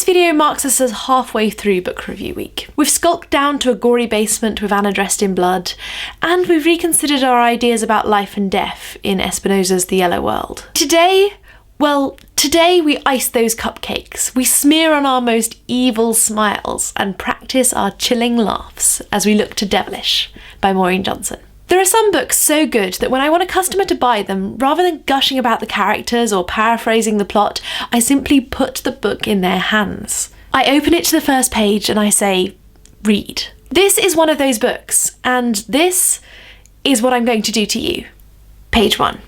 This video marks us as halfway through book review week. We've skulked down to a gory basement with Anna dressed in blood, and we've reconsidered our ideas about life and death in Espinosa's The Yellow World. Today we ice those cupcakes, we smear on our most evil smiles, and practice our chilling laughs as we look to Devilish by Maureen Johnson. There are some books so good that when I want a customer to buy them, rather than gushing about the characters or paraphrasing the plot, I simply put the book in their hands. I open it to the first page and I say, read. This is one of those books, and this is what I'm going to do to you. Page 1.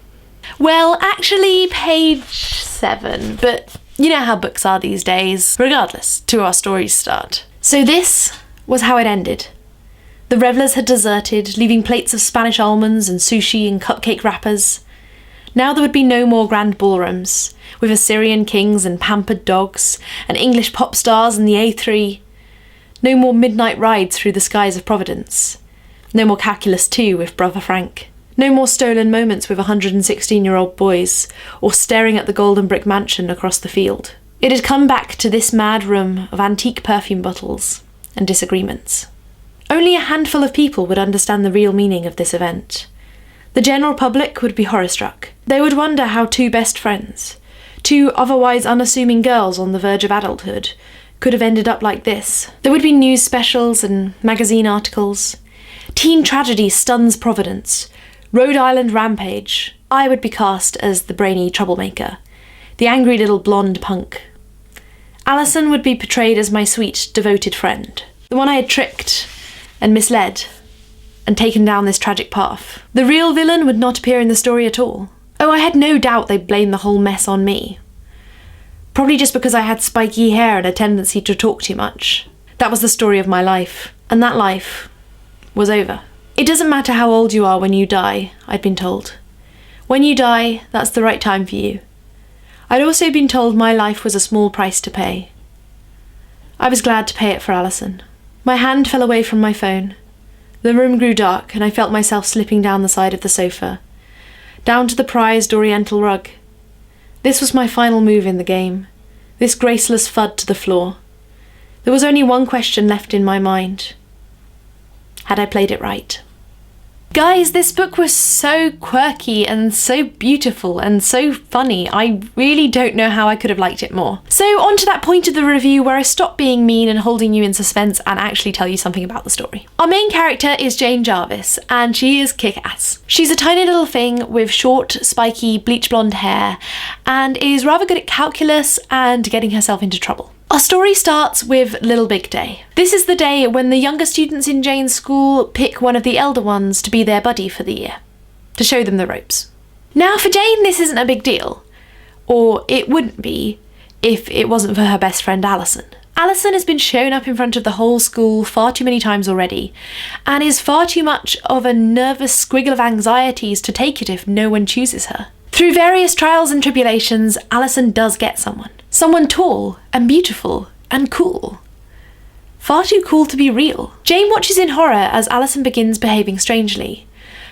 Well, actually page 7, but you know how books are these days. Regardless, to our story's start. So this was how it ended. The revellers had deserted, leaving plates of Spanish almonds and sushi and cupcake wrappers. Now there would be no more grand ballrooms, with Assyrian kings and pampered dogs, and English pop stars in the A3. No more midnight rides through the skies of Providence. No more Calculus 2 with Brother Frank. No more stolen moments with 116-year-old boys, or staring at the golden brick mansion across the field. It had come back to this mad room of antique perfume bottles and disagreements. Only a handful of people would understand the real meaning of this event. The general public would be horror-struck. They would wonder how two best friends, two otherwise unassuming girls on the verge of adulthood, could have ended up like this. There would be news specials and magazine articles. Teen tragedy stuns Providence. Rhode Island rampage. I would be cast as the brainy troublemaker, the angry little blonde punk. Alison would be portrayed as my sweet, devoted friend, the one I had tricked and misled and taken down this tragic path. The real villain would not appear in the story at all. Oh, I had no doubt they'd blame the whole mess on me. Probably just because I had spiky hair and a tendency to talk too much. That was the story of my life, and that life was over. It doesn't matter how old you are when you die, I'd been told. When you die, that's the right time for you. I'd also been told my life was a small price to pay. I was glad to pay it for Alison. My hand fell away from my phone. The room grew dark, and I felt myself slipping down the side of the sofa, down to the prized oriental rug. This was my final move in the game, this graceless thud to the floor. There was only one question left in my mind. Had I played it right? Guys, this book was so quirky and so beautiful and so funny. I really don't know how I could have liked it more. So on to that point of the review where I stop being mean and holding you in suspense and actually tell you something about the story. Our main character is Jane Jarvis, and she is kick-ass. She's a tiny little thing with short, spiky, bleach blonde hair, and is rather good at calculus and getting herself into trouble. Our story starts with Little Big Day. This is the day when the younger students in Jane's school pick one of the elder ones to be their buddy for the year, to show them the ropes. Now for Jane, this isn't a big deal, or it wouldn't be if it wasn't for her best friend Alison. Alison has been shown up in front of the whole school far too many times already, and is far too much of a nervous squiggle of anxieties to take it if no one chooses her. Through various trials and tribulations, Alison does get someone. Someone tall and beautiful and cool. Far too cool to be real. Jane watches in horror as Alison begins behaving strangely,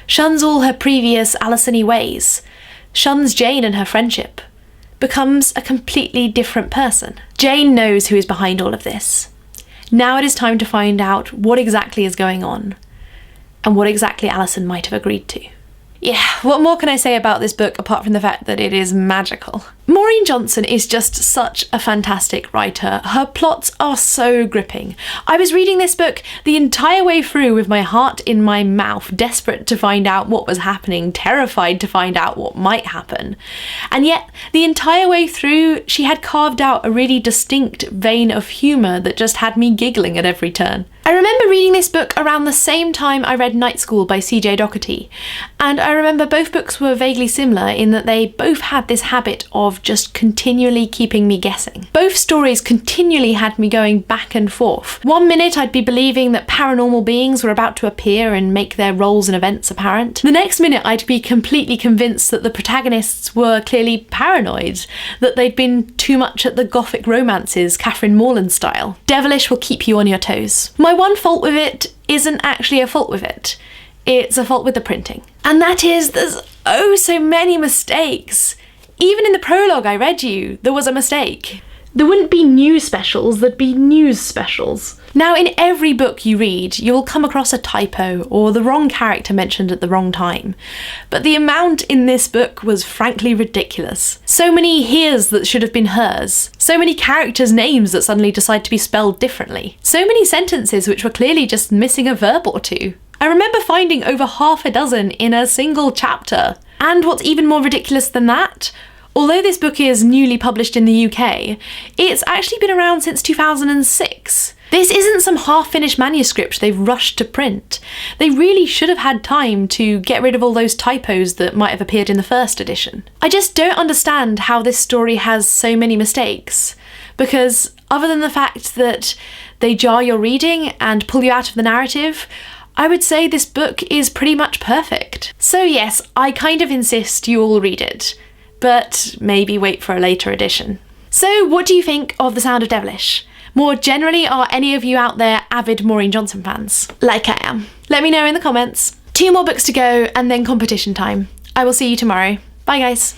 shuns all her previous Alison-y ways, shuns Jane and her friendship, becomes a completely different person. Jane knows who is behind all of this. Now it is time to find out what exactly is going on and what exactly Alison might have agreed to. Yeah, what more can I say about this book apart from the fact that it is magical? Maureen Johnson is just such a fantastic writer. Her plots are so gripping. I was reading this book the entire way through with my heart in my mouth, desperate to find out what was happening, terrified to find out what might happen. And yet, the entire way through, she had carved out a really distinct vein of humour that just had me giggling at every turn. I remember reading this book around the same time I read Night School by C.J. Doherty, and I remember both books were vaguely similar in that they both had this habit of just continually keeping me guessing. Both stories continually had me going back and forth. One minute I'd be believing that paranormal beings were about to appear and make their roles and events apparent. The next minute I'd be completely convinced that the protagonists were clearly paranoid, that they'd been too much at the gothic romances, Catherine Morland style. Devilish will keep you on your toes. My one fault with it isn't actually a fault with it. It's a fault with the printing. And that is, there's oh so many mistakes. Even in the prologue I read you, there was a mistake. There wouldn't be news specials, there'd be news specials. Now, in every book you read, you'll come across a typo or the wrong character mentioned at the wrong time. But the amount in this book was frankly ridiculous. So many he's that should have been hers. So many characters' names that suddenly decide to be spelled differently. So many sentences which were clearly just missing a verb or two. I remember finding over half a dozen in a single chapter. And what's even more ridiculous than that? Although this book is newly published in the UK, it's actually been around since 2006. This isn't some half-finished manuscript they've rushed to print. They really should have had time to get rid of all those typos that might have appeared in the first edition. I just don't understand how this story has so many mistakes, because other than the fact that they jar your reading and pull you out of the narrative, I would say this book is pretty much perfect. So yes, I kind of insist you all read it, but maybe wait for a later edition. So what do you think of The Sound of Devilish? More generally, are any of you out there avid Maureen Johnson fans? Like I am. Let me know in the comments. 2 more books to go and then competition time. I will see you tomorrow. Bye guys.